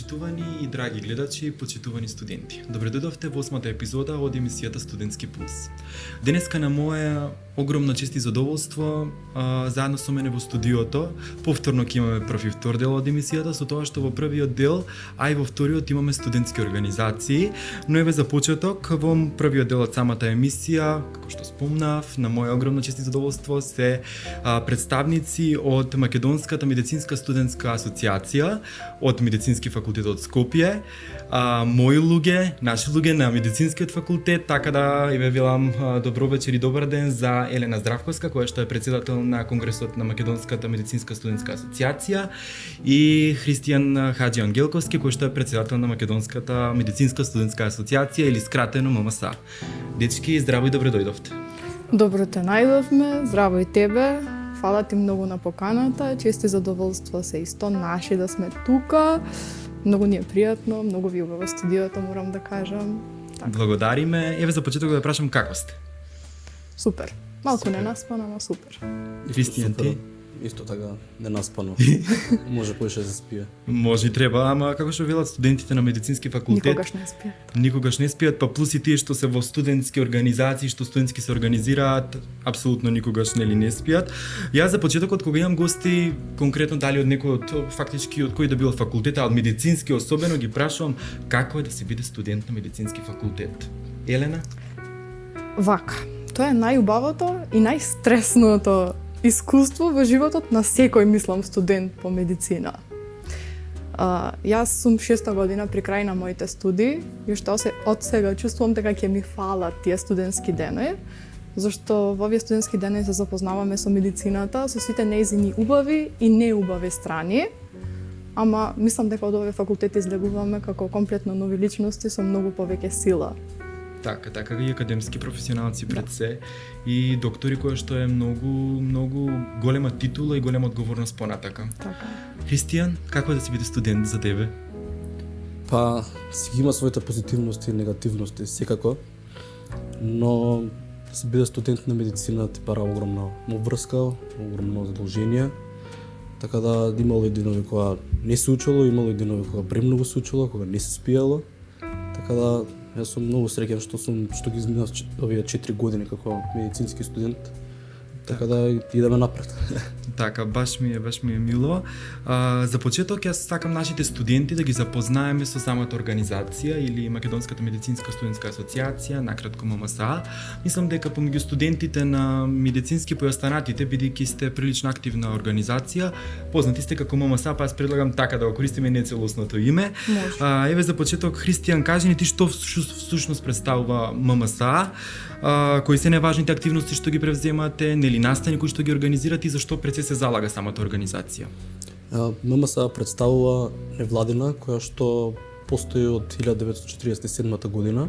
Почитувани и драги гледачи, почитувани студенти. Добре дојдовте во 8-та епизода од емисијата Студентски пулс. Денеска на моја огромна чест и задоволство, заедно со мене во студиото, повторно ќе имаме прв и втор дел од емисијата, со тоа што во првиот дел, а и во вториот имаме студентски организации, но еве за почеток, во првиот дел од самата емисија, како што спомнав, на моја огромна чест и задоволство се представници од Македонската медицинска студентска асоциација, од Медицински факултет од Скопје, мои луѓе, наши луѓе на Медицинскиот факултет, така да еве велам добро вечер и добар ден за Елена Здравковска, која што е претседател на Конгресот на Македонската медицинска студентска асоциација, и Христијан Хаџи Ангелковски, кој што е претседател на Македонската медицинска студентска асоциација или скратено ММСА. Дечки, здраво и добре дојдовте. Добро те најдовме, здраво и тебе. Фала ти многу на поканата, чест и задоволство се исто наши да сме тука. Многу ни е пријатно, многу ви убаво студиото, морам да кажам. Так. Благодариме. Еве за почеток да прашам како сте? Супер. Малку ненаспано, но супер. Христијан, ти? Исто така, ненаспано. Може поише да се спие. Може и треба, ама како што велат студентите на медицински факултет, Никогаш не спијат. Никогаш не спијат, па плюс и тие што се во студентски организации, што студентски се организираат, апсолутно никогаш не спијат. Јас за почетокот кога имам гости, конкретно дали од некој од фактички од кој да било факултет, а од медицински особено ги прашувам како е да се биде студент на медицински факултет. Елена? Вака, тоа е најубавото и најстресното искуство во животот на секој, мислам, студент по медицина. Јас сум 6-та година при крај на моите студии и што од сега чувствувам дека ќе ми фалат тие студентски денови, зашто во овие студентски денови се запознаваме со медицината, со сите нејзини убави и неубави страни, ама мислам дека од овие факултети излегуваме како комплетно нови личности со многу повеќе сила. Така и академски професионалци пред се и доктори кои што е многу голема титула и голема одговорност понатака. Така. Христијан, како е да си биде студент за тебе? Па, си има своите позитивности и негативности, секако, но да се биде студент на медицина ти пара огромна обврска, огромно задолжение, така да имало и денови кога не се учело, имало и денови кога премногу се учело, кога не се спиело, така да јас сум многу среќен што ги изминав овие 4 години како медицински студент. Така да идеме напред. Така, баш ми е мило. За почеток јас сакам нашите студенти да ги запознаеме со самата организација или Македонската медицинска студентска асоциација, накратко ММСА. Мислам дека помеѓу студентите на медицински појастанатите, бидејќи сте прилично активна организација, познати сте како ММСА, па јас предлагам така да го користиме нецелосното име. Еве за почеток, Христијан, кажи ни ти што всушност представува ММСА, кои се најважните активности што ги превземате, нели настани кои што ги организирате и зашто пред се залага самата организација? ММСА представува невладина која што постои од 1947 година,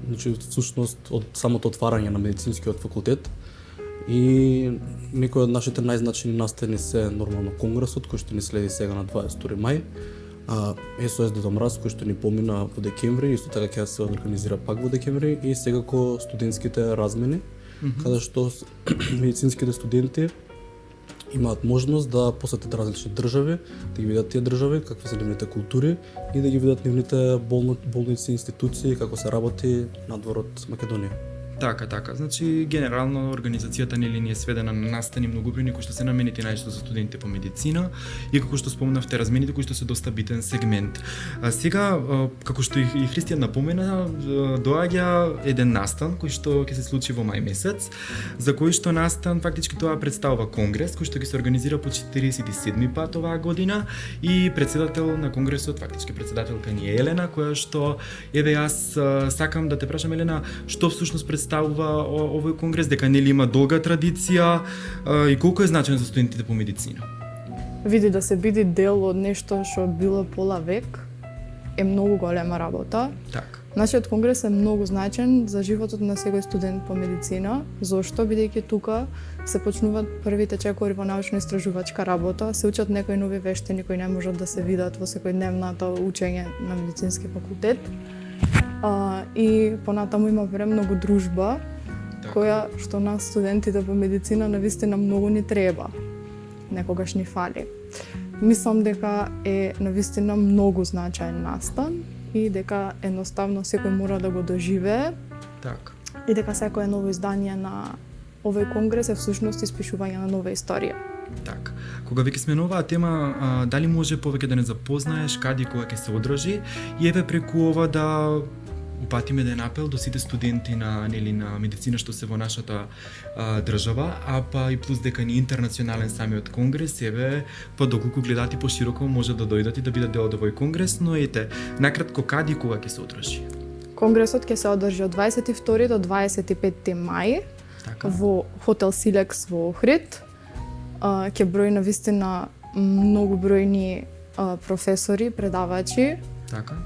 значи всушност од самото отварање на медицинскиот факултет, и некои од нашите најзначајни настани се нормално Конгресот кој што ни следи сега на 22 мај, СОС Дедо Мраз кој што ни помина во декември, исто така ќе се организира пак во декември, и секако студентските размени, каде што медицинските студенти имаат можност да посетат различни држави, да ги видат тие држави, какви се нивните култури и да ги видат нивните болници, институции, како се работи надвор од Македонија. Така. Значи, генерално организацијата нели ни е сведена на настани многобројни кои што се наменети најчесто за студентите по медицина и како што спомнавте размените кои што се доста битен сегмент. Сега, како што и Христијан напомена, доаѓа еден настан кој што ќе се случи во мај месец, за кој што настан фактички тоа представува конгрес кој што ќе се организира по 47 пат оваа година и претседател на конгресот, фактички претседателка ни е Елена, која што еве јас сакам да те прашам, Елена, што всушност представува овој конгрес, дека нели има долга традиција и колку е значаен за студентите по медицина? Види да се биде дел од нешто што било пола век е многу голема работа. Така. Нашиот конгрес е многу значен за животот на секој студент по медицина, зашто бидејќи тука се почнуваат првите чекори во научно-истражувачка работа, се учат некои нови вештини кои не можат да се видат во секојдневното учење на медицински факултет. И понатаму има премногу дружба, која што нас студентите по медицина навистина многу ни треба. Некогаш ни фали. мислам дека е навистина многу значаен настан и дека едноставно секој мора да го доживее Така. и дека секое ново издание на овој конгрес е всушност испишување на нова историја. Така. Кога веќе сме на оваа тема, дали може повеќе да не запознаеш каде и кога ќе се одржи и еве преку ова да упатиме еден апел до сите студенти на медицина што се во нашата држава, а па и плюс дека ни интернационален самиот конгрес, еве па доколку гледати пошироко може да дојдат и да бидат дел од овој конгрес, но ете, накратко каде и кога ќе се одржи. Конгресот ќе се одржи од 22 до 25 мај Така. во хотел Силекс во Охрид. Ќе брои навистина многу бројни професори, предавачи, Така.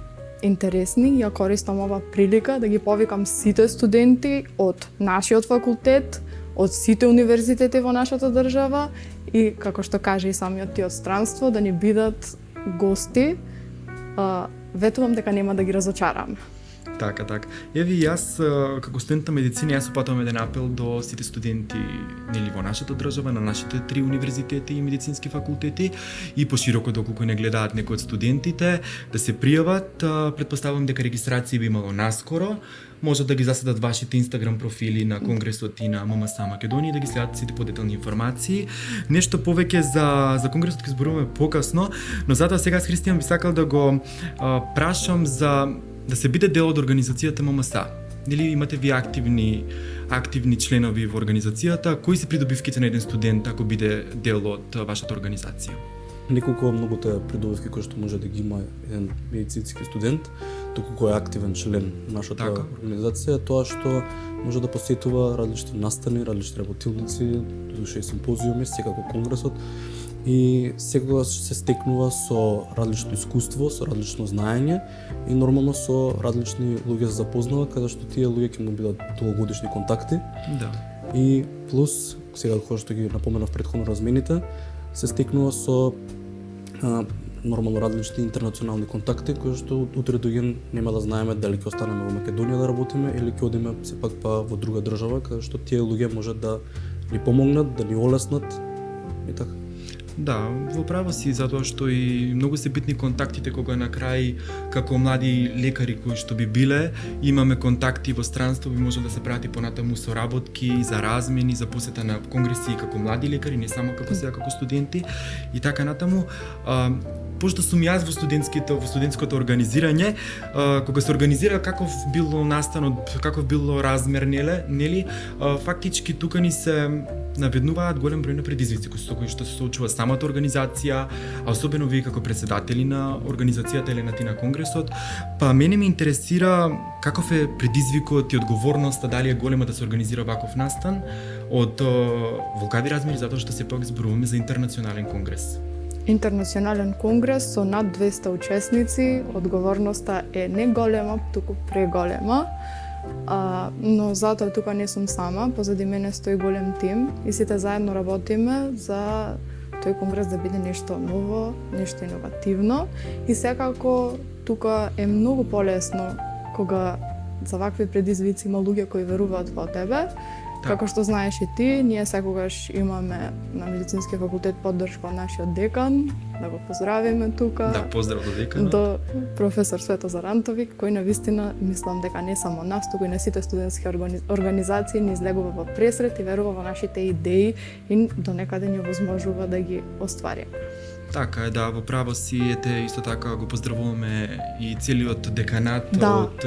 интересни. Ја користам ова прилика да ги повикам сите студенти од нашиот факултет, од сите универзитети во нашата држава и, како што каже и самиот ти од странство, да ни бидат гости. Ветувам дека нема да ги разочарам. Така. Еве и јас како студент на медицина јас упатувам еден апел до сите студенти во нашата држава, на нашите 3 универзитети и медицински факултети и пошироко доколку не гледаат некои од студентите да се пријават. Претпоставувам дека регистрација би имало наскоро. Може да ги заседат вашите Инстаграм профили на Конгресот и на ММС Македонија и да ги следат сите подетални информации. Нешто повеќе за Конгресот ќе зборуваме покасно, но затоа сега с Христијан би сакал да го прашам за да се биде дел од организацијата ММС. Нели имате ви активни членови во организацијата? Кои се придобивките на еден студент ако биде дел од вашата организација? Неколку многуте придобивки кои што може да ги има еден медицински студент, доколку е активен член на нашата Така. организација, тоа што може да посетува различни настани, различни работилници, душе и симпозиуми, секако конгресот, и секогаш се стекнува со различно искуство, со различно знаење и нормално со различни луѓе се запознава, каде што тие луѓе ќе му бидат долгогодишни контакти. Да. И плюс, сега кој што ги напоменав претходно размените, се стекнува со нормално различни интернационални контакти кои што утре дојден нема да знаеме дали ќе останеме во Македонија да работиме или ќе одиме сепак па во друга држава каде што тие луѓе можат да ни помогнат, да ни олеснат и така. Да, во право си, затоа што и многу се битни контактите кога на крај како млади лекари кои што би биле, имаме контакти во странство, би може да се прати понатаму соработки за размени, за посета на конгреси како млади лекари, не само како сега како студенти и така натаму. Пошто сум јас во студентското организирање, кога се организира каков било настанот, каков било размер, нели, фактички тука ни се наведнуваат голем број на предизвици со кои што се соочува самата организација, а особено вие како председатели на организацијата или на конгресот, па мене ме интересира каков е предизвикот и одговорноста, дали е голема да се организира ваков настан од волкави размери, затоа што сепак зборуваме за интернационален конгрес. Интернационален конгрес со над 200 учесници, одговорноста е не голема, туку преголема. Но затоа тука не сум сама, позади мене стои голем тим и сите заедно работиме за тој конгрес да биде нешто ново, нешто иновативно и секако тука е многу полесно кога за вакви предизвици има луѓе кои веруваат во тебе. Како што знаеш и ти, ние секогаш имаме на медицински факултет поддршка од нашиот декан, да го поздравиме тука. Да, поздрав до деканот. До професор Свето Зарантовик, кој навистина мислам дека не само нас, туку и на сите студентски организации ни излегува во пресрет и верува во нашите идеи и до некаде ни овозможува да ги оствариме. Така е, да, во право си, ете, исто така го поздравуваме и целиот деканат од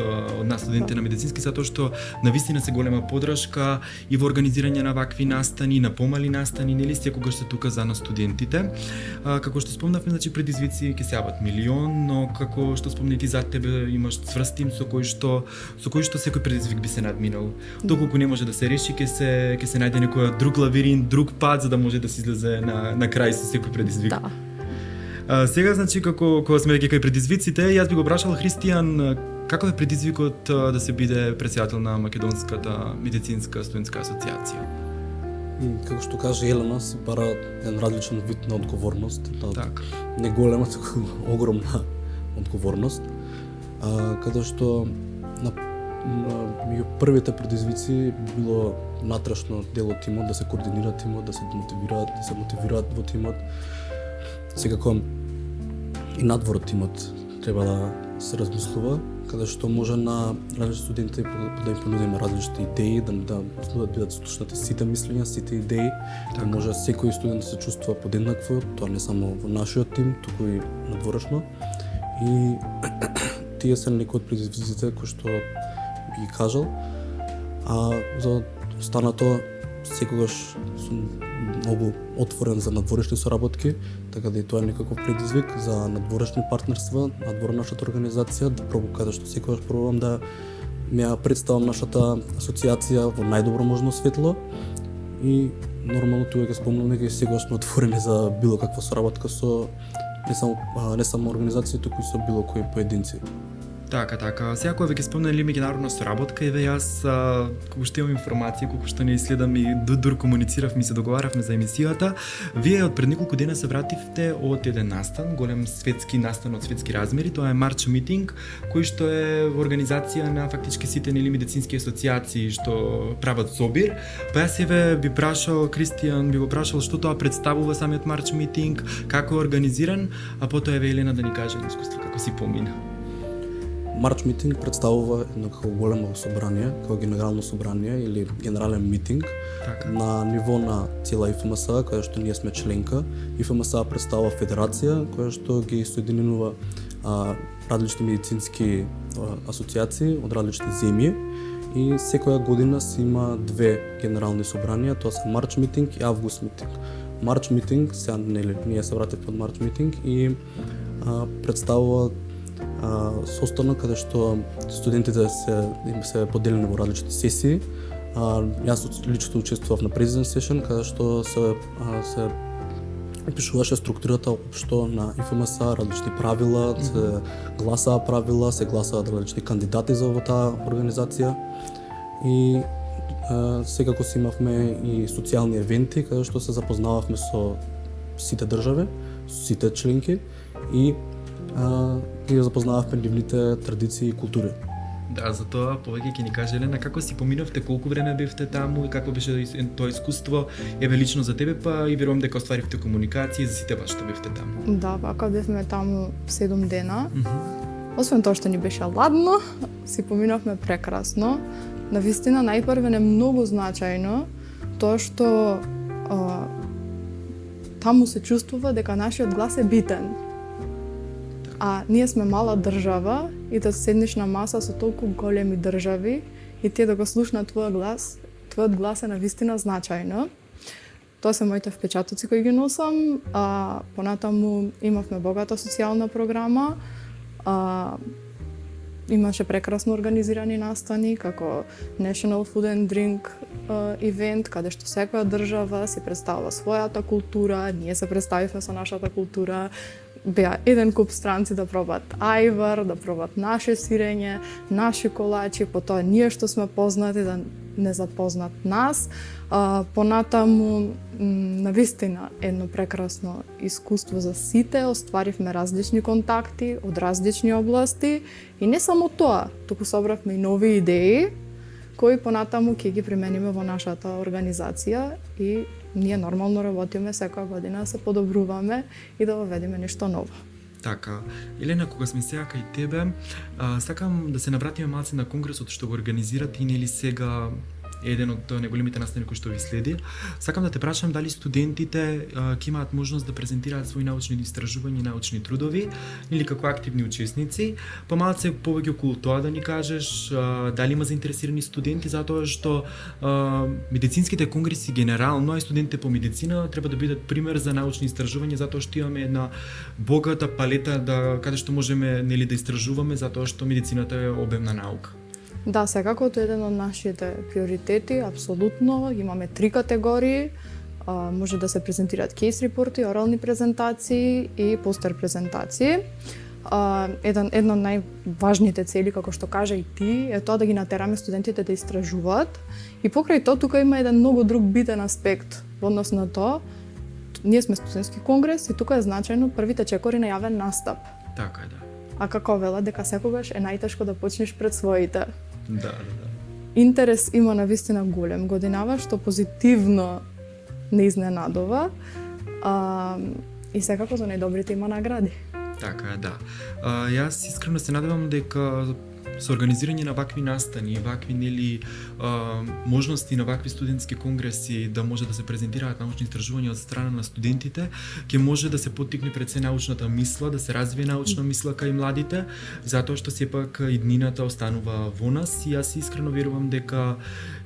нас студентите на медицински, затоа што навистина се голема поддршка и во организирање на вакви настани, на помали настани, нели секогаш се тука за нас студентите. Како што спомнавме, значи предизвици ќе се јават милион, но како што спомни ти за тебе имаш цврст тим со кој што секој предизвик би се надминал. Доколку не може да се реши, ќе се најде некој друг лавирин, друг пат за да може да се излезе на крај со секој предизвик. Да. Сега, значи, кога сме веќе кај предизвиците, јас би го прашал Христијан, каков е предизвикот да се биде претседател на Македонската медицинска студентска асоциација? Како што каже Елена, си бара еден различен вид на одговорност, Така. не голема, туку огромна одговорност, каде што меѓу првите предизвици било натрешно дел од тимот, да се координира тимот, да се мотивираат во тимот. Секако и надвор од тимот треба да се размислува, каде што може на различни студенти да им понудиме различни идеи, да бидат слушнати сите мислења, сите идеи, да може секој студент да се чувствува подеднакво, тоа не само во нашиот тим, туку и надворешно. И тие се некои од предизвиците кои што би ги кажал. А за останато секогаш сум многу отворен за надворешни соработки, така да и тоа е некаков предизвик за надворешни партнерства, надвор нашата организација, да пробувам каде што секогаш пробувам да ја представам нашата асоциација во најдобро можно светло и нормално тоа ќе спомнам дека секогаш сме отворени за било каква соработка со не само организации, туку и со било кои поединци. Така. Сега кога веќе спомнали меѓународна соработка, еве јас кога што имам информација, кога што не следам и дур комунициравме и се договаравме за емисијата, вие од пред неколку дена се вративте од еден настан, голем светски настан од светски размери, тоа е March Meeting, кој што е организација на фактички сите нели медицински асоциации што прават собир. Па јас еве би прашал Кристијан, би го прашал што тоа представува самиот March Meeting, како е организиран, а потоа еве Елена да ни каже искуство како си помина. March Meeting представува едно како големо собрание, како генерално собрание или генерален митинг на ниво на цела ИФМС, каде што ние сме членка. ИФМС представува федерација која што ги соединува различни медицински асоциации од различни земји и секоја година се има две генерални собранија, тоа се March Meeting и Август Meeting. March Meeting, сега ние се вративме од March Meeting и представува состанок каде што студентите се поделени во различни сесии. Јас лично учествував на President Session каде што се опишуваше структурата општо на ИФМС, различни правила, се гласаа правила, се гласаат различни кандидати за оваа организација и секако си имавме и социјални евенти каде што се запознававме со сите држави, со сите членки и ги запознававме нивните традиции и култури. Да, затоа повеќе ќе ни каже Елена како си поминавте, колку време бевте таму и како беше тоа искуство, еве лично за тебе, па и верувам дека остваривте комуникација за сите вас што бевте таму. Да, вака бевме таму 7 дена. Освен тоа што ни беше ладно, си поминавме прекрасно. Навистина најпрвен е многу значајно тоа што таму се чувствува дека нашиот глас е битен. А ние сме мала држава и да седнеш на маса со толку големи држави и тие да го слушнат твојот глас е навистина значајно. Тоа се моите впечатоци кои ги носам. Понатаму имавме богата социјална програма. Имаше прекрасно организирани настани, како National Food and Drink event, каде што секоја држава си представува својата култура, ние се представивме со нашата култура. Беа еден куп странци да пробат ајвар, да пробат наше сирење, наши колачи, потоа ние што сме познати да не запознат нас. Понатаму, навистина, едно прекрасно искуство за сите, остваривме различни контакти од различни области и не само тоа, туку собравме и нови идеи кои понатаму ќе ги примениме во нашата организација и ние нормално работиме секоја година да се подобруваме и да воведеме нешто ново. Така, Елена, кога сме сега кај тебе, сакам да се навратиме малце на конгресот што го организирате и нели сега еден од најголемите настани кои што ви следи. Сакам да те прашам дали студентите ќе имаат можност да презентираат своји научни истражувања и научни трудови или како активни учесници. Па малце повеќе околу тоа да ни кажеш дали има заинтересирани студенти, затоа што медицинските конгреси генерално, а и студентите по медицина треба да бидат пример за научни истражувања, затоа што имаме една богата палета каде што можеме нели да истражуваме, затоа што медицината е обемна наука. Да, секако тоа е еден од нашите приоритети, апсолутно. Имаме 3 категории. Може да се презентираат кейс репорти, орални презентации и постер презентации. Една од најважните цели, како што кажа и ти, е тоа да ги натераме студентите да истражуваат. И покрај тоа, тука има еден многу друг битен аспект во однос на тоа. Ние сме студентски конгрес и тука е значајно првите чекори на јавен настап. Така е, да. А како велат дека секогаш е најтешко да почнеш пред своите. Да. Интерес има навистина голем годинава, што позитивно не изненадува. И секако за најдобрите има награди. Така, да. Јас искрено се надевам дека со организирање на вакви настани, вакви можности на вакви студентски конгреси да може да се презентираат научни истражувања од страна на студентите, ќе може да се поттикне пред се научната мисла, да се развие научна мисла кај младите, затоа што сепак иднината останува во нас и јас искрено верувам дека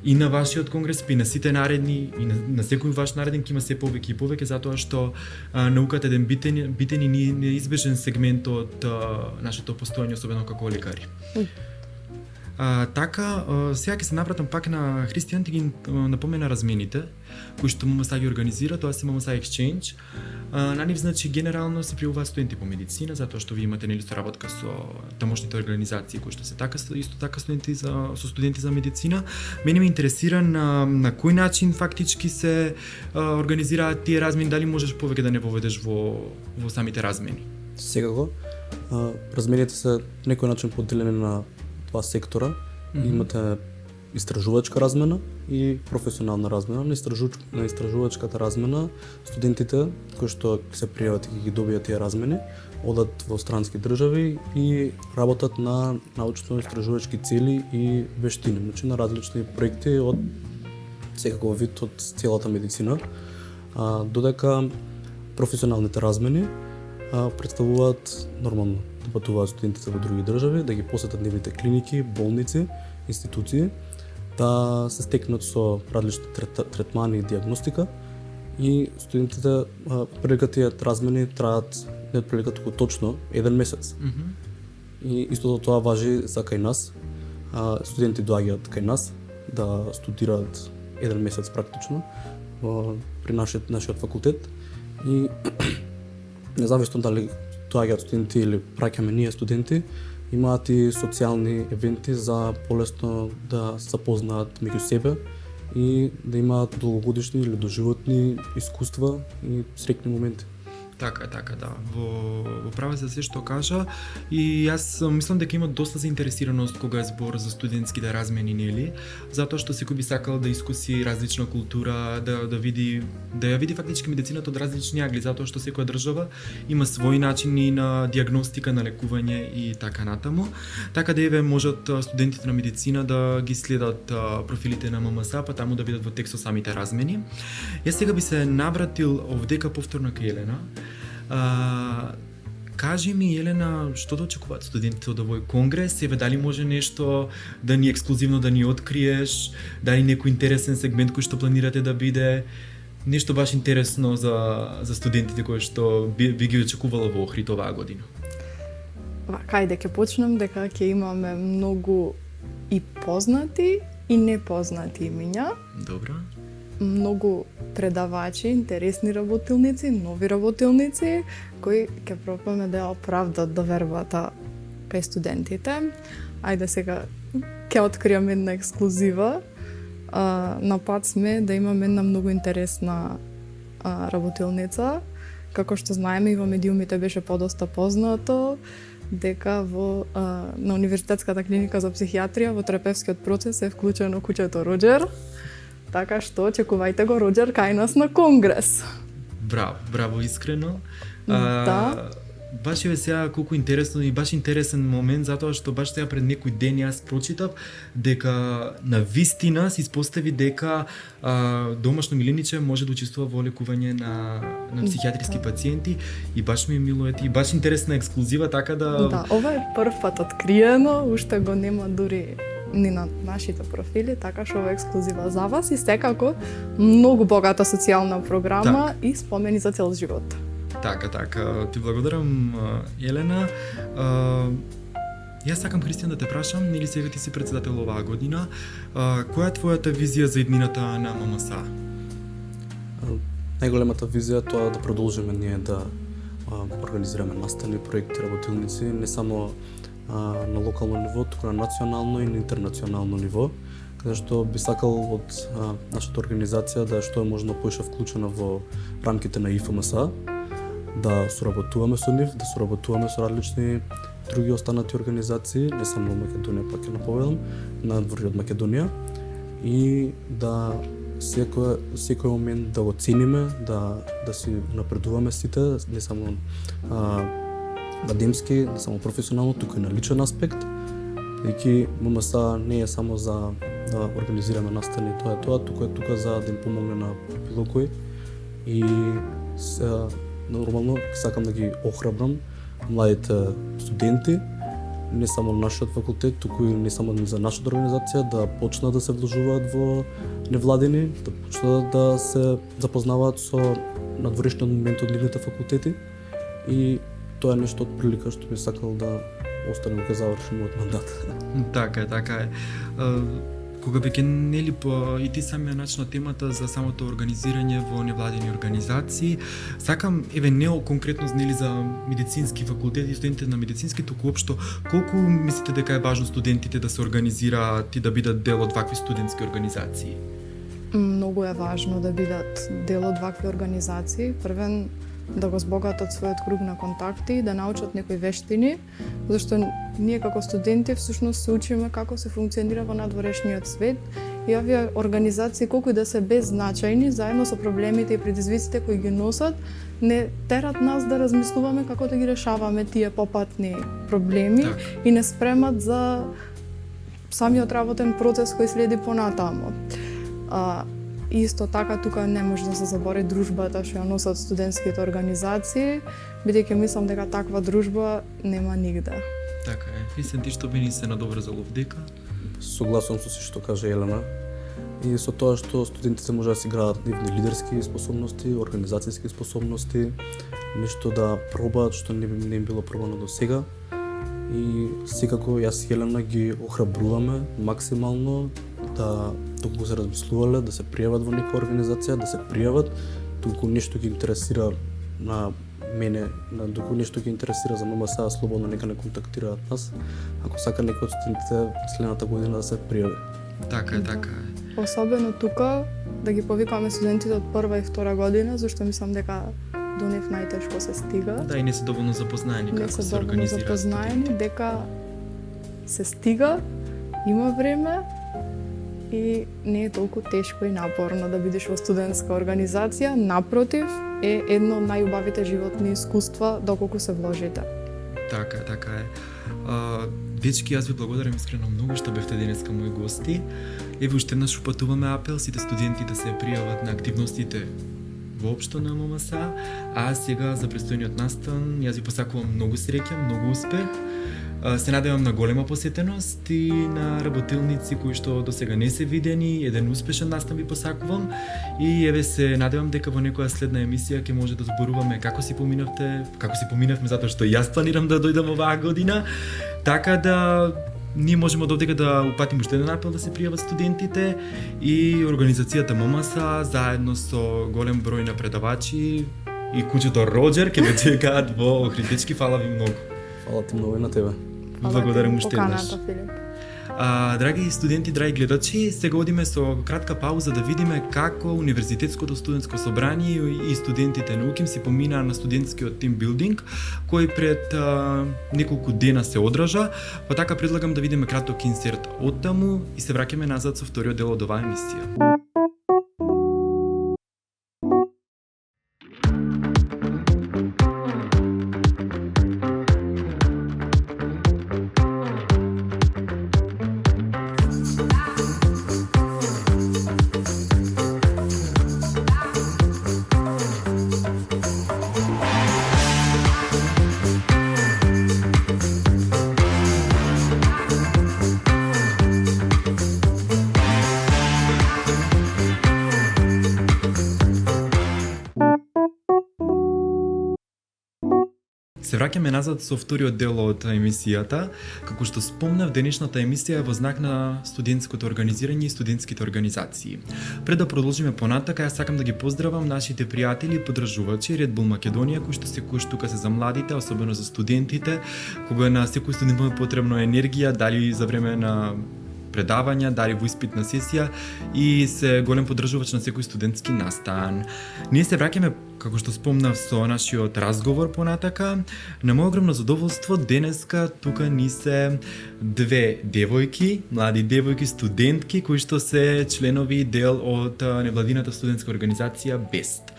и на вашиот конгрес, и на сите наредни, и на секој ваш нареден ќе има се повеќе и повеќе, затоа што науката е еден битен и неизбежен сегмент од нашето постоење, особено како лекари. Така, сега ќе се навратам пак на Христијан, ти ги напомена размените, кои што ММС ги организира, тоа се ММС Exchange. На нив, значи, генерално се пријавуваат студенти по медицина, затоа што ви имате соработка со тамошните организации кои што се исто така студенти со студенти за медицина. Мене ме интересира на кој начин фактички се организираат тие размени, дали можеш повеќе да не воведеш во самите размени? Секако, размените се на некој начин поделени на два сектора. Имате истражувачка размена и професионална размена. На истражувачката размена студентите кои што се пријават и ги добијат тие размени одат во странски држави и работат на научно-истражувачки цели и вештини, значи на различни проекти од секаков вид од целата медицина. Додека професионалните размени представуваат нормално да патуваат студентите во други држави, да ги посетат нивните клиники, болници, институции, да се стекнат со различни третмани и диагностика и студентите прилика тие размени траат не прилика туку точно 1 месец. И истото тоа важи за кај нас. Студенти доаѓаат кај нас да студираат 1 месец практично при нашиот факултет и независно дали доаѓаат студенти или праќаме ние студенти, имаат и социјални евенти за полесно да се запознаат меѓу себе и да имаат долгогодишни или доживотни искуства и среќни моменти. Така, да. Во права за се што кажа и јас мислам дека има доста заинтересираност кога е збор за студентските размени, нели? Затоа што секој би сакал да искуси различна култура, да ја види фактички медицината од различни англи, затоа што секоја држава има своји начини на диагностика, на лекување и така натаму. Така да еве можат студентите на медицина да ги следат профилите на ММС, па таму да видат во текст со самите размени. Јас сега би се навратил овдека повторно кај Елена. Кажи ми, Елена, што да очекуваат студентите од овој конгрес? Еве, дали може нешто да ни ексклузивно да ни откриеш? Дали некој интересен сегмент кој што планирате да биде? Нешто баш интересно за студентите кои што би ги очекувала во Охрид оваа година? Кајде ќе почнем дека ќе имаме многу и познати и непознати имиња. Добро. Многу предавачи, интересни работилници, нови работилници, кои ќе пробаме да ја оправдат довербата кај студентите. Ајде сега ќе откријам една ексклузива. На пат сме да имаме една многу интересна работилница. Како што знаеме и во медиумите беше подоста познато дека на Универзитетската клиника за психијатрија во терапевскиот процес е вклучено куќето Роџер. Така што очекувајте го Роџер кај нас на конгрес. Браво, искрено. Да. Баш е сега колку интересно и баш интересен момент, затоа што баш сега пред некој ден јас прочитав дека на вистина се испостави дека домашно милиниче може да учествува во лекување на психијатриски пациенти и баш ми милуете и баш интересна ексклузива, така да... Да, ова е прв пат откриено, уште го нема дури ни на нашите профили, така што ова е ексклузива за вас и секако многу богата социјална програма и спомени за цел живот. Така, ти благодарам, Елена. Јас сакам, Христијан, да те прашам, нели сега ти си председател оваа година, која е твојата визија за иднината на ММС? Најголемата визија тоа да продолжиме ние да организираме настани, проекти, работилници, не само на локално ниво, туку на национално и на интернационално ниво, каде што би сакал од нашата организација да што е можно поише вклучена во рамките на ИФМС, да соработуваме со нив, да соработуваме со различни други останати организации, не само Македонија, пак ќе наповедам, надвор од Македонија, и да секој момент да го цениме, да си напредуваме сите, не само академски, не само професионално, туку и на личен аспект. Бидејќи ММС не е само за да организираме настани, тоа, туку е тука за да им помогне на било кој. И нормално сакам да ги охрабрам младите студенти, не само на нашиот факултет, туку и не само за нашата организација, да почнат да се вложуваат во невладини, да почнат да се запознаваат со надворешниот момент од нивните факултети. И тоа е нешто од прилика што би сакал да остане кога заврши мојот мандат. Така е. Кога веќе нели по и ти самиот начин на темата за самото организирање во невладени организации, сакам не конкретно нели за медицински факултет и студентите на медицински, туку општо колку мислите дека е важно студентите да се организираат и да бидат дел од вакви студентски организации? Многу е важно да бидат дел од вакви организации. Првен, да го збогатат својот круг на контакти, да научат некои вештини, зашто ние како студенти всушност се учиме како се функционира во надворешниот свет и овие организации, колку и да се беззначајни, заедно со проблемите и предизвиците кои ги носат, не терат нас да размислуваме како да ги решаваме тие попатни проблеми и не спремат за самиот работен процес кој следи понатамо. Исто така, тука не може да се забори дружбата што ја носат студентските организации, бидејќи мислам дека таква дружба нема нигде. Така е. Мислам ти што би ни се надоврзал овдека? Согласувам со се што каже Елена. И со тоа што студентите може да си градат нивни лидерски способности, организацијски способности, нешто да пробаат што не им било пробано до сега. И секако јас и Елена ги охрабруваме максимално да доколку се размислувале, да се пријават во некоја организација, да се пријават, доколку нешто ги интересира на мене, доколку нешто ги интересира за ММС, слободно нека не контактираат нас. Ако сака некој од студентите следната година да се пријави. Така е. Особено тука да ги повикаме студентите од прва и втора година, зашто мислам дека до нив најтешко се стига. Да, и не се доволно запознаени како се организираат. Не се доволно запознаени, дека се стига, има време и не е толку тешко и напорно да бидеш во студентска организација. Напротив, е едно од најубавите животни искуства доколку се вложите. Така е. Дечки, јас ви благодарам искрено многу што бевте денеска мои гости. Еве уште еднаш упатуваме апел сите студенти да се пријават на активностите воопшто на ММС, а сега за престојниот настан јас ви посакувам многу среќа, многу успех. Се надевам на голема посетеност и на работилници кои што до сега не се видени, еден успешен настан ви посакувам и еве се надевам дека во некоја следна емисија ќе може да зборуваме како си поминавме затоа што јас планирам да дојдам оваа година, така да ние можеме од овдека да упатиме уште еден апел да се пријават студентите и организацијата ММС заедно со голем број на предавачи и куќето Роџер ќе ве чекаат во Охридечки. Фала ви многу. Фала ти многу и на тебе. Благодарам уште еднаш. Филип. Драги студенти, драги гледачи, сега одиме со кратка пауза да видиме како Универзитетското студентско собрание и студентите на УКИМ си поминаа на студентскиот тимбилдинг, кој пред неколку дена се одржа. Па така предлагам да видиме краток инсерт од таму и се враќаме назад со вториот дел од оваа емисија. Се враќаме назад со вториот дел од емисијата. Како што спомнав, денешната емисија е во знак на студентското организирање и студентските организации. Пред да продолжиме понатака, јас сакам да ги поздравам нашите пријатели и поддржувачи Red Bull Македонија, кои што секогаш тука се за младите, особено за студентите, кога на секој студент му е потребно енергија, дали за време на предавања, дали во испитна сесија и се голем поддржувач на секој студентски настан. Ние се враќаме како што спомнав со нашиот разговор понатака, на моје огромно задоволство денеска тука ни се две девојки, млади девојки студентки кои што се членови и дел од невладината студентска организација БЕСТ.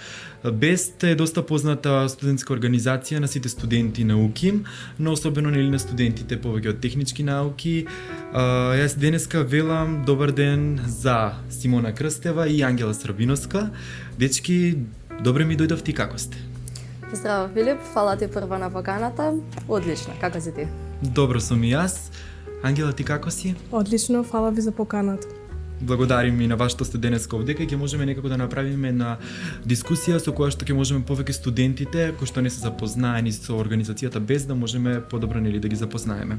БЕСТ е доста позната студентска организација на сите студенти на УКИМ, но особено нели на студентите повеќе од технички науки. Јас денеска велам добар ден за Симона Крстева и Ангела Србиновска. Дечки, добре ми дојдовте и како сте? Здраво, Филип, фала ти прво на поканата. Одлично, како си ти? Добро сум и јас. Ангела, ти како си? Одлично, фала ви за поканата. Благодарим и на вас што сте денеска овде, кај ќе можеме некако да направиме една дискусија со која што ќе можеме повеќе студентите кои што не се запознаени со организацијата БЕСТ да можеме подобро нели да ги запознаеме.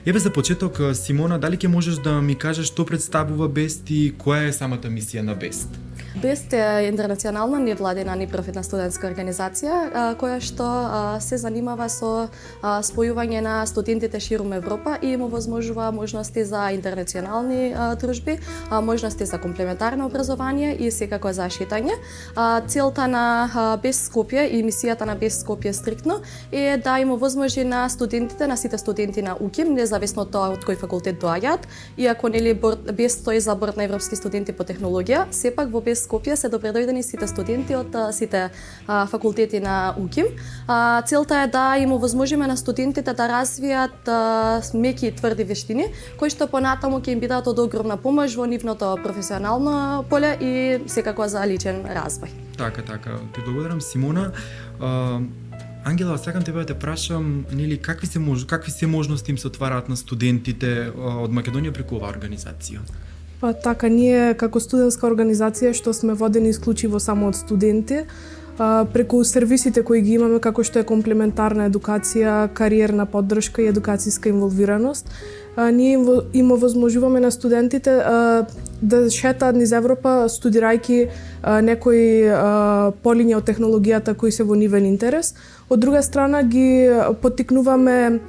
Еве за почеток, Симона, дали ќе можеш да ми кажеш што представува БЕСТ и која е самата мисија на БЕСТ? БЕСТ е интернационална невладина непрофитна студентска организација која што се занимава со спојување на студентите ширум Европа и им овозможува можности за интернационални дружби, можности за комплементарно образование и секако за шетање. Целта на БЕСТ Скопје и мисијата на БЕСТ Скопје стриктно е да им овозможи на студентите, на сите студенти на УКИМ, независно од тоа од кој факултет доаѓаат, иако нели БЕСТ стои за борд на европски студенти по технологија, сепак во БЕСТ Скопје се добредојдени сите студенти од сите факултети на УКИМ. Целта е да им овозможиме на студентите да развијат меки и тврди вештини, кои што понатаму ќе им бидат од огромна помош во нивното професионално поле и секако за личен развој. Така. Ти благодарам, Симона. Ангела, сакам тебе да те прашам, нели какви се можности им се отвараат на студентите од Македонија преку оваа организација? Па така, ние како студентска организација што сме водени исклучиво само од студенти, преку сервисите кои ги имаме како што е комплементарна едукација, кариерна поддршка и едукацијска инволвираност, ние им овозможуваме на студентите да шетаат низ Европа студирајќи некои полиња од технологијата кои се во нивен интерес. Од друга страна ги поттикнуваме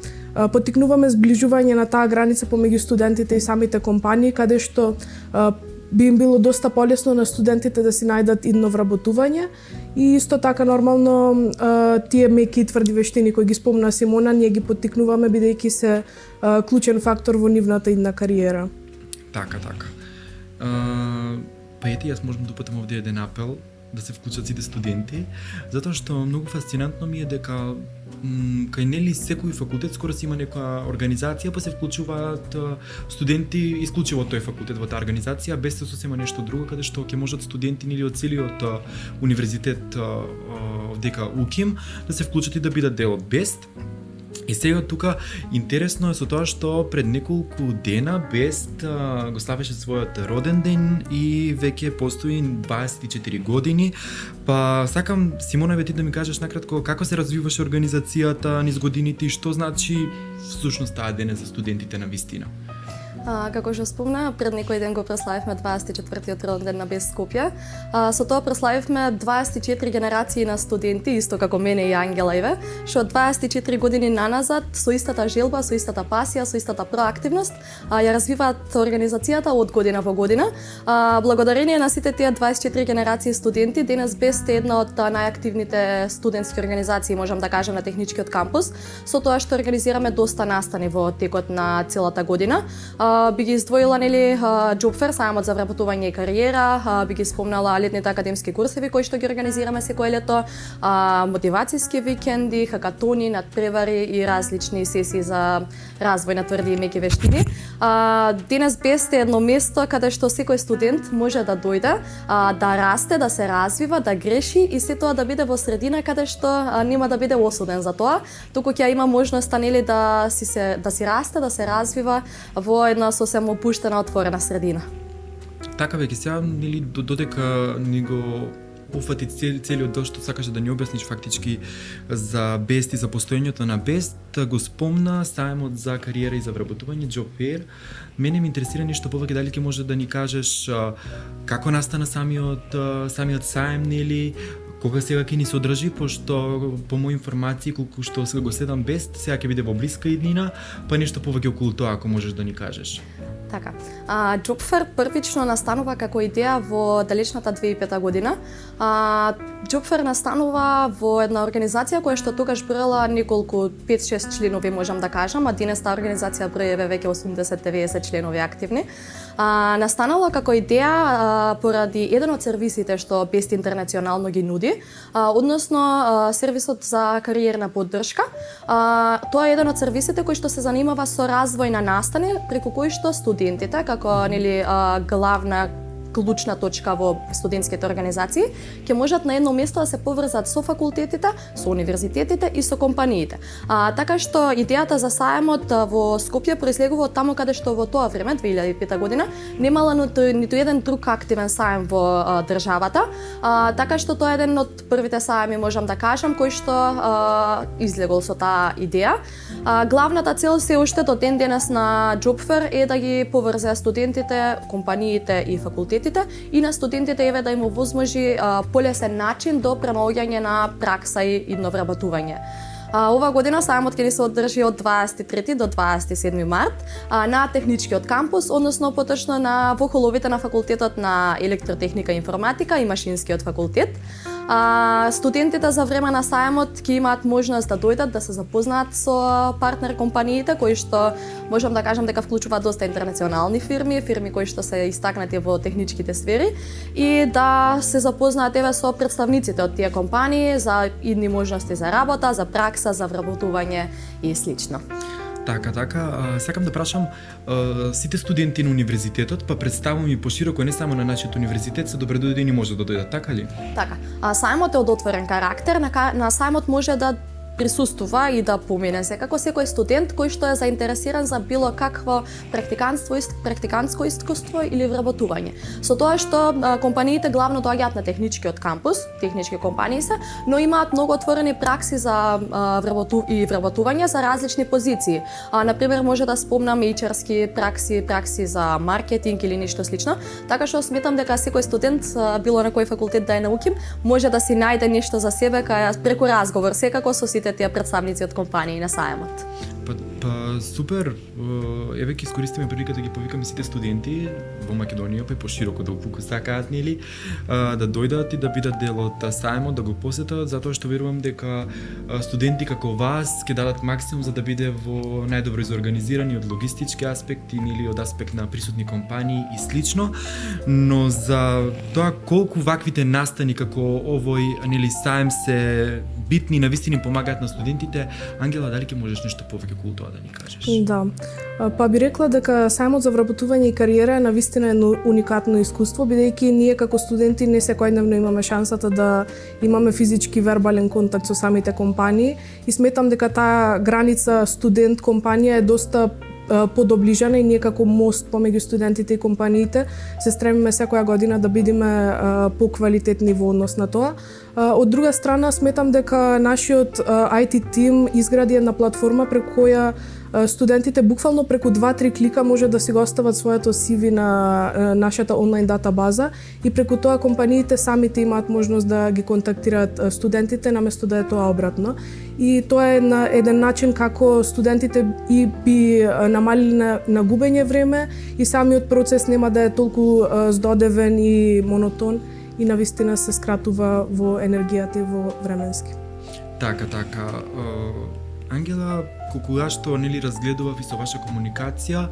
зближување на таа граница помеѓу студентите и самите компании, каде што би им било доста полесно на студентите да си најдат идно вработување и исто така нормално тие меки и тврди вештини кои ги спомна Симона, ние ги поттикнуваме бидејќи се клучен фактор во нивната идна кариера. Така. Па ети, јас можам да упатам овде еден апел да се вклучат сите студенти, затоа што многу фасцинантно ми е дека кај нели секој факултет скоро си има некоја организација, па се вклучуваат студенти исклучиво од тој факултет во таа организација, без се сосема нешто друго, каде што ќе можат студенти нели од целиот универзитет дека УКИМ да се вклучат и да бидат дел од БЕСТ. И сега тука интересно е со тоа што пред неколку дена БЕСТ го славеше својот роден ден и веќе постои 24 години. Па сакам, Симона, ти да ми кажеш накратко како се развиваше организацијата низ годините и што значи всушност таа ден за студентите на вистина. Како што спомна, пред некој ден го прославивме 24-тиот роден ден на БЕСТ Скопје. Со тоа прославивме 24 генерации на студенти, исто како мене и Ангела Иве, што 24 години наназад со истата желба, со истата пасија, со истата проактивност ја развиваат организацијата од година во година. Благодарение на сите тие 24 генерации студенти, денес БЕСТ е една од најактивните студентски организации, можам да кажам, на техничкиот кампус, со тоа што организираме доста настани во текот на целата година. Би ги издвоила нели Job Fair, сајмот за вработување и кариера, би ги спомнала летните академски курсеви кои што ги организираме секое лето, мотивацијски викенди, хакатони, надпревари и различни сесии за развој на тврди и меки вештини. Денес БЕСТ е едно место каде што секој студент може да дојде, да расте, да се развива, да греши и се тоа да биде во средина каде што нема да биде осуден за тоа, туку ќе има можноста нели да си расте, да се развива во една сосем опуштена, отворена средина. Така веќе сега, нели, додека ни го уфати целиот дел што сакаше да ни објасниш фактички за БЕСТ и за постоењето на БЕСТ, го спомна сајмот за кариера и за вработување, Job Fair. Мене ме интересира нешто повеќе, дали ќе може да ни кажеш како настана самиот сајм, нели, Кога сега ќе ни се одржи, пошто по мои информации колку што сега го следам Бест, сега ќе биде во блиска иднина, па нешто повеќе околу тоа ако можеш да ни кажеш. Така. Job Fair првично настанува како идеја во далечната 2005 година. Job Fair настанува во една организација која што тогаш броела неколку 5-6 членови, можам да кажам, а денес таа организација брои веќе 80-90 членови активни. Настанала како идеја поради еден од сервисите што Best интернационално ги нуди, односно сервисот за кариерна поддршка. Тоа е еден од сервисите кој што се занимава со развој на настани, преку кој што студентите како главна клучна точка во студентските организации ќе можат на едно место да се поврзат со факултетите, со универзитетите и со компаниите. Така што идејата за сајмот во Скопје произлегува од таму каде што во тоа време, 2005 година, немала ниту еден друг активен сајм во државата. Така што тоа е еден од првите сајми, можам да кажам, кој што излегол со таа идеја. Главната цел се уште до ден денес на Job Fair е да ги поврзе студентите, компаниите и факултетите и на студентите еве да им овозможи полесен начин до пренаоѓање на пракса и идно вработување. Ова година сајмот ќе ни се одржи од 23 до 27 март на Техничкиот кампус, односно поточно во холовите на факултетот на електротехника и информатика и машинскиот факултет. Студентите за време на сајмот ќе имаат можност да дојдат да се запознаат со партнер компаниите кои што можам да кажам дека вклучуваат доста интернационални фирми кои што се истакнати во техничките сфери и да се запознаат еве со представниците од тие компании за идни можности за работа, за пракса, за вработување и слично. Така, сакам да прашам, сите студенти на универзитетот, па представувам и пошироко, не само на нашиот универзитет, се добре дојдени може да дојдат, така ли? Така. Сајмот е од отворен карактер, на сајмот може да присуствува и да помине секако секој студент кој што е заинтересиран за било какво практикантско искуство или вработување. Со тоа што компаниите главно доаѓаат на техничкиот кампус, технички компании се, но имаат многу отворени пракси за вработување за различни позиции. Например, може да спомнам HR-ски пракси за маркетинг или нешто слично, така што сметам дека секој студент, било на кој факултет да е науким, може да си најде нешто за себе преку разговор, секако со сите тие представници од компании на сајмот. Па супер, еве ќе искористиме приликата да ги повикаме сите студенти во Македонија, па и пошироко доколку сакаат, нели, да дојдат и да бидат дел од сајмот, да го посетат, затоа што верувам дека студенти како вас ќе дадат максимум за да биде во најдобро изорганизирани од логистички аспекти или од аспект на присутни компании и слично, но за тоа колку ваквите настани како овој, нели, сајм се битни, навистина им помагаат на студентите, Ангела, дали ќе можеш нешто повеќе околу тоа да ни кажеш? Да. Па би рекла дека сајмот за вработување и кариера е навистина едно уникатно искуство, бидејќи ние како студенти не секојдневно имаме шансата да имаме физички вербален контакт со самите компании и сметам дека таа граница студент-компанија е доста подоближена и ние како мост помеѓу студентите и компаниите се стремиме секоја година да бидеме поквалитетни во однос на тоа. Од друга страна, сметам дека нашиот IT тим изгради една платформа преку која студентите буквално преку 2-3 клика може да си го остават своето CV на нашата онлайн датабаза и преку тоа компаниите самите имаат можност да ги контактираат студентите наместо да е тоа обратно. И тоа е еден начин како студентите и би намалили на губење време и самиот процес нема да е толку здодевен и монотон и навистина се скратува во енергијата и во временски. Така. Ангела, кога што нели разгледував и со ваша комуникација,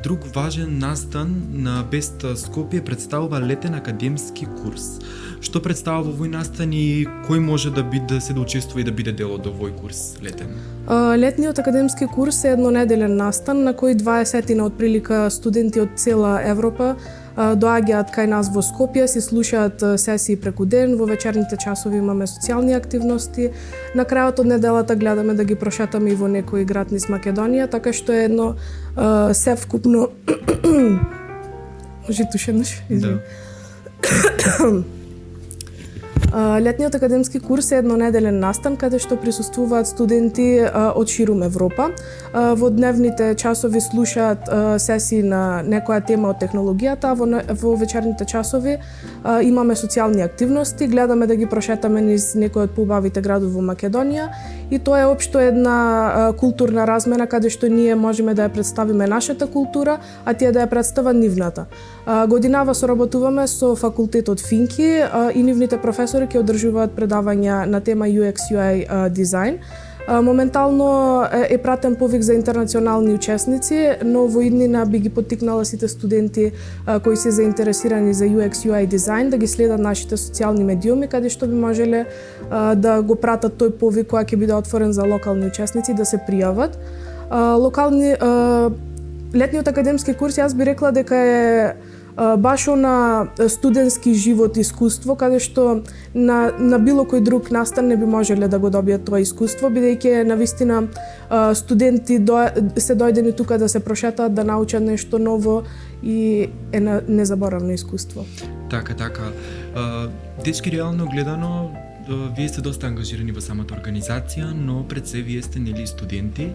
друг важен настан на Best Скопје представува летен академски курс. Што представува овој настан и кој може да се учествува и да биде дел од овој курс летен? Летниот академски курс е еднонеделен настан на кој 20 отприлика студенти од цела Европа доаѓаат кај нас во Скопје, си слушаат сесии преку ден, во вечерните часови имаме социјални активности. На крајот од неделата гледаме да ги прошетаме и во некој град низ Македонија, така што е едно севкупно Летниот академски курс е еднонеделен настан каде што присуствуваат студенти од ширум Европа. Во дневните часови слушаат сесии на некоја тема од технологијата, а во вечерните часови имаме социјални активности, гледаме да ги прошетаме низ некои од поубавите градови во Македонија и тоа е општо една културна размена каде што ние можеме да ја представиме нашата култура, а тие да ја представат нивната. Годинава соработуваме со факултетот Финки и нивните професори ќе одржуваат предавања на тема UX UI дизајн. Моментално е пратен повик за интернационални учесници, но во иднина би ги поттикнала сите студенти кои се заинтересирани за UX UI дизајн да ги следат нашите социјални медиуми каде што би можеле да го пратат тој повик која ќе биде отворен за локални учесници да се пријават. Летниот академски курс јас би рекла дека е баш на студентски живот искуство, каде што на било кој друг настан не би можеле да го добијат тоа искуство, бидејќи навистина студенти се дојдени тука да се прошетаат, да научат нешто ново и е незаборавно искуство. Така. Дечки, реално гледано, вие сте доста ангажирани во самата организација, но пред се вие сте нели студенти.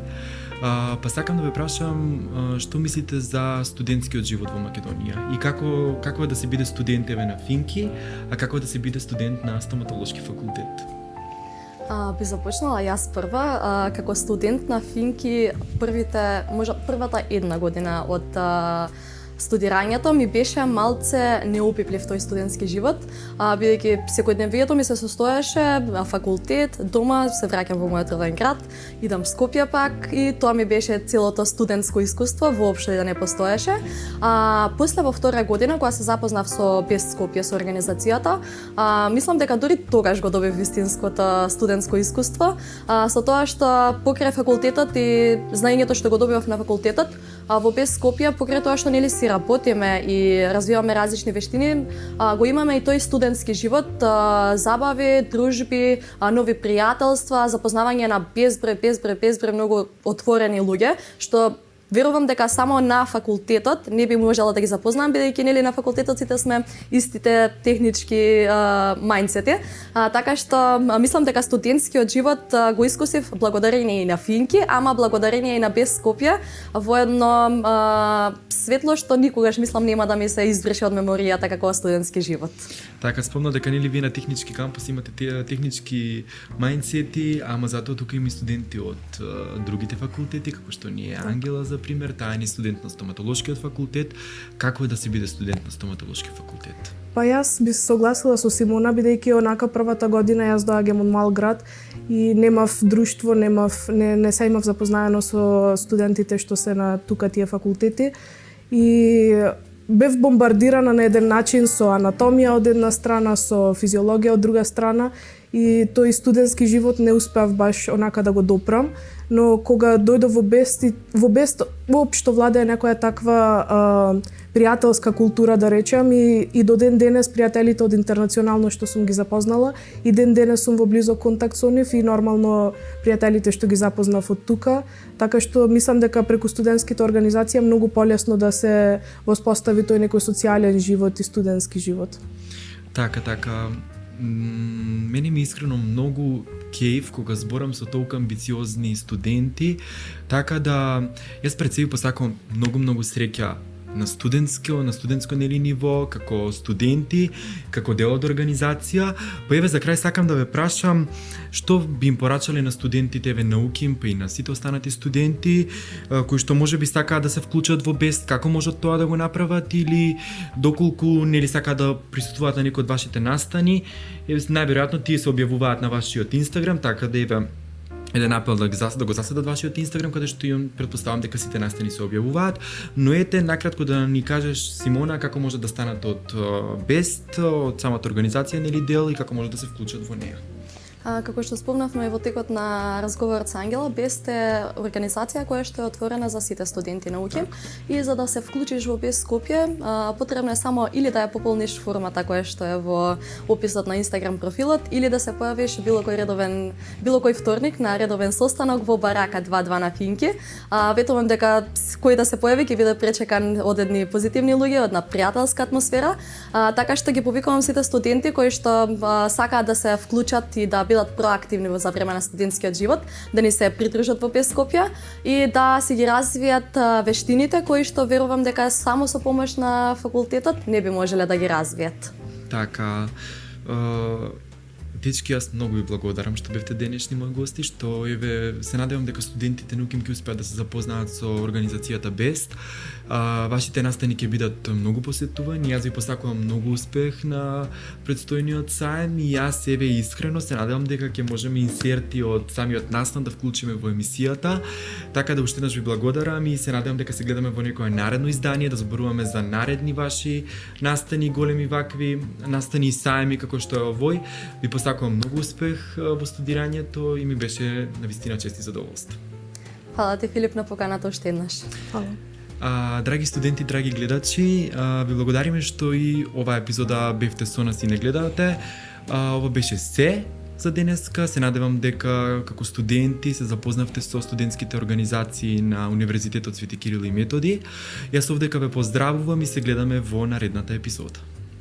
Па сакам да ве прашам што мислите за студентскиот живот во Македонија и како е да се биде студент еве на Финки, а како е да се биде студент на стоматолошки факултет? Би започнала јас прва, како студент на Финки, првата една година од студирањето ми беше малце неопиплив тој студентски живот, бидејќи секојдневието ми се состоеше факултет, дома, се враќам во мојот роден град, идам в Скопје пак и тоа ми беше целото студентско искуство, воопшто да не постоеше. После во втора година, кога се запознав со Best Skopje, со организацијата, мислам дека дури тогаш го добив вистинското студентско искуство, со тоа што покрај факултетот и знаењето што го добивав на факултетот, во Best Skopje, покрај тоа што нели си работиме и развиваме различни вештини, го имаме и тој студентски живот, забави, дружби, нови пријателства, запознавање на безброј многу отворени луѓе, што верувам дека само на факултетот не би можела да ги запознам, бидејќи нели на факултетот сите сме истите технички мајндсети. Така што мислам дека студентскиот живот го искусив благодарение и на Финки, ама благодарение и на Best Skopje во едно светло што никогаш мислам нема да ми се избрише од меморијата како студентски живот. Така, спомна дека нели вие на технички кампус имате тие технички мајндсети, ама затоа тука има и студенти од другите факултети, како што ни е Ангела за пример, таа е студент на стоматолошкиот факултет. Како е да се биде студент на стоматолошки факултет? Па јас би се согласила со Симона, бидејќи онака првата година јас доаѓам од мал град и немав друштво, не се имав запознаено со студентите што се на тука тие факултети и бев бомбардирана на еден начин со анатомија од една страна, со физиологија од друга страна и тој студентски живот не успеав баш онака да го допрам, но кога дојдов во Бест воопшто владее некоја таква пријателска култура, да речам, и до ден денес пријателите од интернационално што сум ги запознала и ден денес сум во близок контакт со нив и нормално пријателите што ги запознав од тука, така што мислам дека преку студентските организации е многу полесно да се воспостави тој некој социјален живот и студентски живот. Така. Мене ми искрено многу кејф кога зборам со толку амбициозни студенти, така да јас пред себе посакувам многу среќа на студентско нели ниво, како студенти, како дел од организација. Па еве за крај сакам да ве прашам што би им порачале на студентите еве науким, па и на сите останати студенти кои што можеби сакаат да се вклучат во Бест, како можат тоа да го направат или доколку нели сакаат да присуствуваат на некои од вашите настани. Еве најверојатно тие се објавуваат на вашиот Инстаграм, така да еве еден апел да го заседат вашиот Инстаграм, каде што им претпоставам дека сите настани се објавуваат, но ете накратко да ни кажеш, Симона, како може да станат од Бест, од самата организација нели дел и како може да се вклучат во неја. Како што спомнавме во текот на разговорот со Ангела, Бест е организација која што е отворена за сите студенти науки и за да се вклучиш во Best Skopje, потребно е само или да ја пополниш формата која што е во описот на Инстаграм профилот или да се појавиш било кој вторник на редовен состанок во барака 22 на Финки. Ветувам дека кој да се појави ќе биде пречекан од едни позитивни луѓе, од една пријателска атмосфера. Така што ги повикувам сите студенти кои што сакаат да се вклучат и да бидат проактивни за време на студентскиот живот, да ни се придружат во ПЕС Скопје и да си ги развијат вештините кои што верувам дека само со помош на факултетот не би можеле да ги развијат. Така, дечки, јас многу ви благодарам што бевте денешни мои гости, што се надевам дека студентите на УКИМ ќе успеат да се запознаат со организацијата БЕСТ. Вашите настани ќе бидат многу посетувани, јас ви посакувам многу успех на предстојниот саем и јас еве искрено се надевам дека ќе можеме инсерти од самиот настан да вклучиме во емисијата. Така да уште еднаш ви благодарам и се надевам дека се гледаме во некое наредно издание, да зборуваме за наредни ваши настани, големи вакви настани и саеми како што е овој. Ви посакувам многу успех во студирањето и ми беше навистина чест и задоволство. Фала ти, Филип, на поканата уште еднаш. Фала. Драги студенти, драги гледачи, ви благодариме што и оваа епизода бевте со нас и не гледате. Ова беше се за денеска. Се надевам дека како студенти се запознавте со студентските организации на Универзитетот Свети Кирил и Методи. Јас овдека ве поздравувам и се гледаме во наредната епизода.